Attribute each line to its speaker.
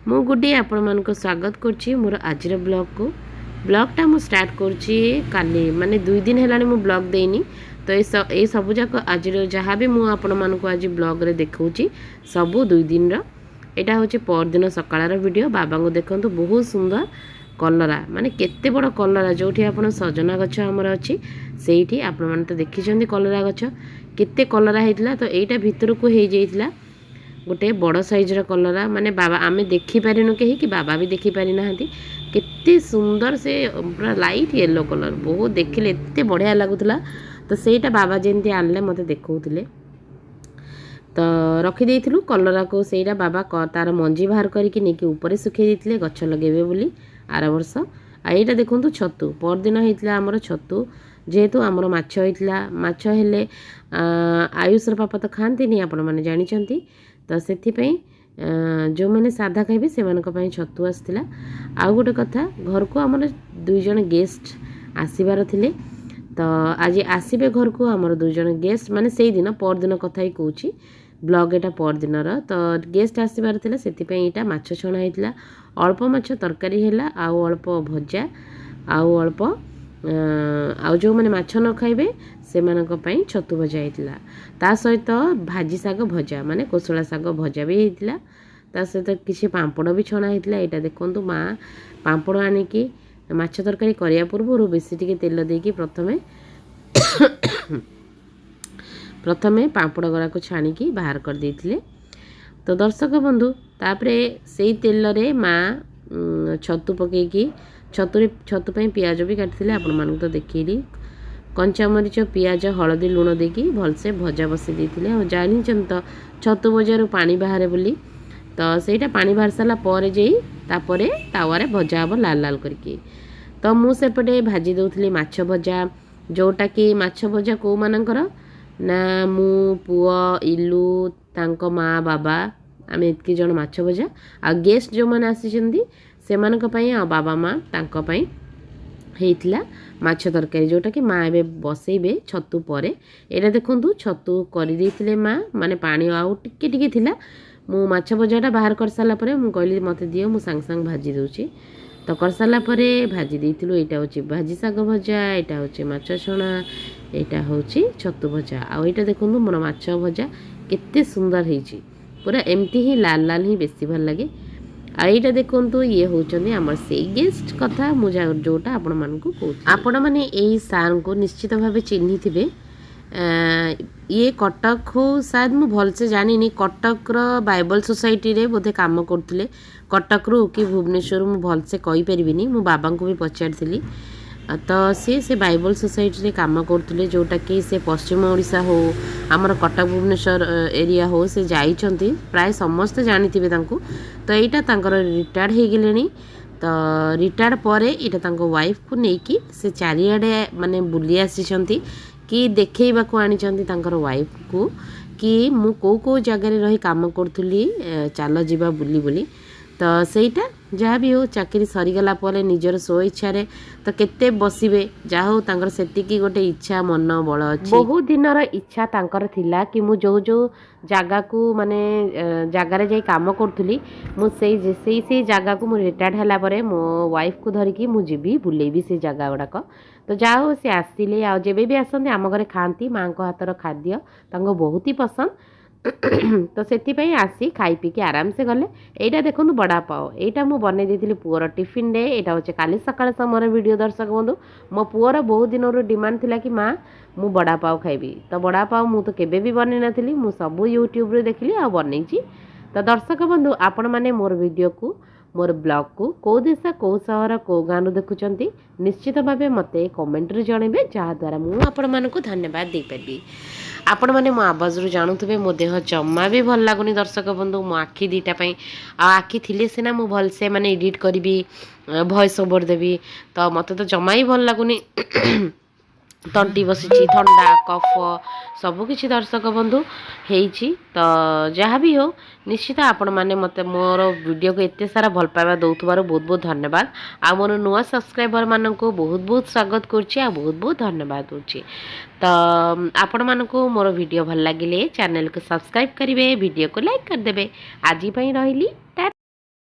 Speaker 1: मु गुडी आपण मानको स्वागत करछि मोर आजिर ब्लॉग को। ब्लॉगटा मु स्टार्ट करछि काली माने 2 दिन हेलानी मु ब्लॉग देनी। तो ए सब जाक आजिर जहाँ भी मु आपण मानको आज ब्लॉग रे देखौछि सबु 2 दिन रो। एटा होछि पर दिन सकाळर वीडियो। बाबा को देखंतु बहुत सुंदर कलरा माने केते बड़ कलरा जोठी आपण सजना गछ हमर अछि सेठी आपण माने तो देखिछन्ती कलरा गछ केते कलरा हेतला। तो एटा भितर को हे जेइतला गोटे बड़ साइज कलरा माने बाबा आमे देखि पारिनु कही कि बाबा भी देखि पारि नाहंती केते सुंदर से पूरा लाइट येलो कलर बहुत देखिले एते बढ़िया लागुतला। तो सेटा बाबा जेंती आनले मते देखौतिले तो रखी देइथिलु कलरा को सेटा बाबा तार मंजी बाहर करके नेकी ऊपर सुखे देइथिले गछ लगेबे बोली आर वर्ष। आ एटा देखंतु छतु पर दिन हेतला हमर छतु जेहेतु आमर माछ होइतला माछ हेले आयुषर पापा तो खाती नहीं आपण माने जानिचंती। तो से जो मैंने साधा खाइबे से छतु आसला। आउ गोटे कथा घर को आमर 2 जन गेस्ट आसीबार थिले। तो आज आसीबे घर को आमर 2 जन गेस्ट माने सेई दिन पर दिन कथा ही कहूची ब्लॉग एटा पर दिनर। तो गेस्ट आसीबार थिले सेति एटा माछ छणा हेतला अल्प माछ तरकारी हेला आउ अल्प भजा आउ अल्प आउ जो मैंने माछ न खाइबे से छतु भजा होता ता सहित भाजी साग भजा माने कोसला साग भजा भी होता ता सहित किसी पांपड़ भी छणा होता। यहाँ देखो माँ पांपड़ आनिकी माछ तरकारी करिया पूर्व बेसी टिके तेल देकी प्रथमे पांपड़ गरा को छाणिकी बाहर कर देथिले। तो दर्शक बंधु तापरे सेई तेल रे माँ छतु पकेकी छतु पियाज भी काटि आपण मानू तो देखली कंचा मरीच पियाज हलदी लुण देकी भलसे भजा बसी देथिले। और जानी तो छतु भजार पानी बाहर बोली तो सेटा पानी बाहर सारा पर जेई तापरे तावारे भजा हम लाल लाल करके। तो मु सेपटे भाजी दउथली माछ भजा जोटा कि माछ भजा को मानकर ना मु पुआ इलू तांको माँ बाबा आमे इतकी जन माछ भजा आ गेस्ट जो माने आसीचंदी सेमानक पई आ बाबा माँ तांको पई हेइतला माछ तरकारी जोटा कि माँ एबे बसेइबे छतु परे। एटा देखंतु छतु करि देइथिले माँ माने पानी आउ टिके टिके थिला मु माछ भजाटा बाहर कर साला परे मु कहली मते दियो मु सांग सांग भाजी दउची। तो कर साला परे भाजी देइथिलु एटा होची भाजी साग भजा एटा होची माछ छणा एटा होची छतु भजा। आ एटा देखंतु मोर माछ भजा केते सुंदर हेची पूरा एमती ही लाल लाल ही बेसी भल लागे। आईटा देखंतु ये होचंदी हमर से गेस्ट कथा मुझा जोटा आपण मानकु कहू आपण माने एई सार को निश्चित भाबे चिन्हि थिबे। ये कटक हो शायद मु भल से जानी नी कटक रो बाइबल सोसाइटी रे बोधे काम करथिले कटक रो कि भुवनेश्वर मु भल से कहि परिबिनी मु बाबा को भी पचारथिली। तो से बाइबल सोसाइटी रे काम करथिले जोटा कि से पश्चिम ओडिशा हो आमर कटक भुवनेश्वर एरिया हो से जाइछंती प्राय समस्त जानिथिबे तांको। तो एटा तांकर रिटायर्ड हे गेलेनी। तो रिटायर्ड परे एटा तांको वाइफ को नेकी से चारियाडे माने बुली आसीछंती कि देखैबा को आनिछंती तांकर वाइफ को कि मु को जगह रे रही काम करथुली चाल जीवा बुली बोली। तो सेटा जहाँ भी हो चाकरी सरीगला परे निजर स्व इच्छा रे तो केते बसिबे जा हो तांकर सेतिकी गोटे इच्छा मन बल अछि बहुत दिनर इच्छा तांकर थिला कि मु जो जो जागा को माने जागा रे जाई काम करथुली मु सेई जागा को मु रिटायर्ड हला परे मो वाइफ को धरिकी मु जीबी बुलेबी से जागा गुड़ाक। तो जा हो से आसिले आ जेबे भी आसंते आम घरे खाती माँ को हाथर खाद्य तांको बहुत ही पसंद। तो से आसी खाई पी के आराम से गले। एटा देखो बड़ा पाओ एटा मु बने देथिली पुअर टिफिन डे एटा होचे काली सकाळ समय वीडियो दर्शक बंधु मो पुअर बहुत दिन रो डिमांड थिला कि माँ मु बड़ा पाओ खाइबी। तो बड़ा पाओ मु तो केबे भी बने नथिली मु सब यूट्यूब रे देखली आ बनेची। तो दर्शक बंधु आपण माने मोर वीडियो को मोर ब्लॉग को देश को सहर को गाँव देखुंत निश्चित भाव मते कमेंट रे जणेबे जहाँ द्वारा मु आपण मानकु धन्यवाद दे पारबी। आपण माने मो आवाज रु जानुथबे मो देह जम्मा भी भल लागुनी दर्शक बंधु मो आखि दीटा पई आ आखि थिले सिना मु भल से माने एडिट करबी वॉइस ओवर देबी तो मते तो जम्मा ही भल लागुनी तंटी बसी थंडा कफ सबकिछि दर्शक बंधु हेइछि। तो जहाँ भी हो निश्चित आपण माने मते मोर वीडियो को एते सारा भल पाइबा दउथबार बहुत बहुत धन्यवाद। आ मोर नुआ सब्सक्राइबर माननको बहुत बहुत स्वागत करछि आ बहुत बहुत धन्यवाद होछि। तो आपण माननको मोर वीडियो भल लागिले चैनल को सब्सक्राइब करिवे वीडियो को लाइक कर देबे। आजि पई रहिली।